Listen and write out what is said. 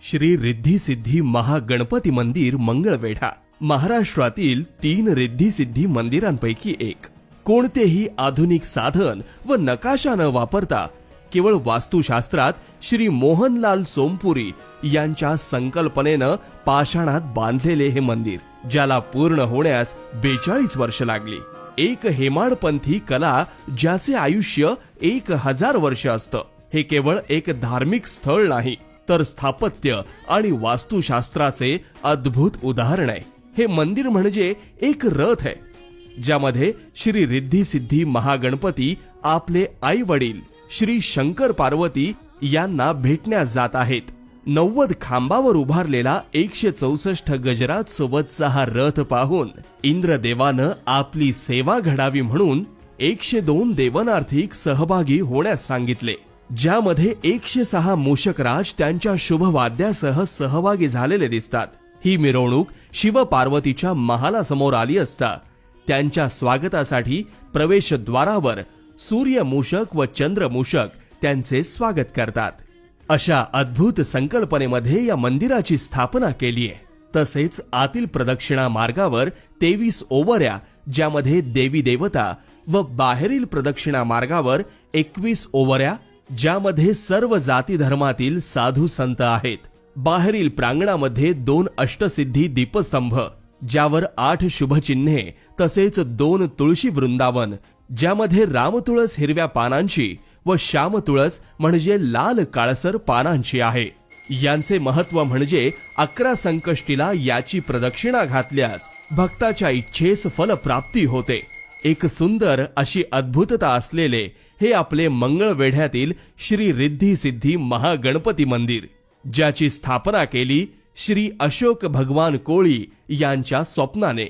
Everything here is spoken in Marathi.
श्री रिद्धी सिद्धी महागणपती मंदिर मंगळवेढा महाराष्ट्रातील 3 रिद्धी सिद्धी मंदिरांपैकी एक. कोणतेही आधुनिक साधन व नकाशा न वापरता केवळ वास्तुशास्त्रात श्री मोहनलाल सोमपुरी यांच्या संकल्पनेनं पाषाणात बांधलेले हे मंदिर, ज्याला पूर्ण होण्यास 42 वर्ष लागली. एक हेमाडपंथी कला ज्याचे आयुष्य 1000 वर्ष असतं. हे केवळ एक धार्मिक स्थळ नाही, तर स्थापत्य आणि वास्तुशास्त्राचे अद्भुत उदाहरण आहे. हे मंदिर म्हणजे एक रथ आहे, ज्यामध्ये श्री रिद्धी सिद्धी महागणपती आपले आई वडील श्री शंकर पार्वती यांना भेटण्यास जात आहेत. 90 खांबावर उभारलेला 164 गजरात सोबतचा हा रथ पाहून इंद्रदेवानं आपली सेवा घडावी म्हणून 102 देवनार्थिक सहभागी होण्यास सांगितले, ज्यामध्ये 106 मूषकराज त्यांच्या शुभवाद्यासह सहभागी झालेले दिसतात. ही मिरवणूक शिव पार्वतीच्या महालासमोर आली असता त्यांच्या स्वागतासाठी प्रवेशद्वारावर सूर्य मूषक व चंद्र मूषक त्यांचे स्वागत करतात. अशा अद्भुत संकल्पनेमध्ये या मंदिराची स्थापना केली आहे. तसेच आतील प्रदक्षिणा मार्गावर 23 ओवऱ्या, ज्यामध्ये देवी देवता, व बाहेरील प्रदक्षिणा मार्गावर 21 ओवऱ्या, ज्यामध्ये सर्व जाती धर्मातील साधू संत आहेत. बाहेरील प्रांगणामध्ये 2 अष्टसिद्धी दीपस्तंभ, ज्यावर 8 शुभचिन्हे, तसेच 2 तुळशी वृंदावन, ज्यामध्ये रामतुळस हिरव्या पानांची व श्यामतुळस म्हणजे लाल काळसर पानांची आहे. यांचे महत्व म्हणजे 11 संकष्टीला याची प्रदक्षिणा घातल्यास भक्ताच्या इच्छेस फलप्राप्ती होते. एक सुंदर अशी अद्भुतता असलेले हे आपले मंगळवेढ्यातील श्री रिद्धी सिद्धी महागणपती मंदिर, ज्याची स्थापना केली श्री अशोक भगवान कोळी यांच्या स्वप्नाने.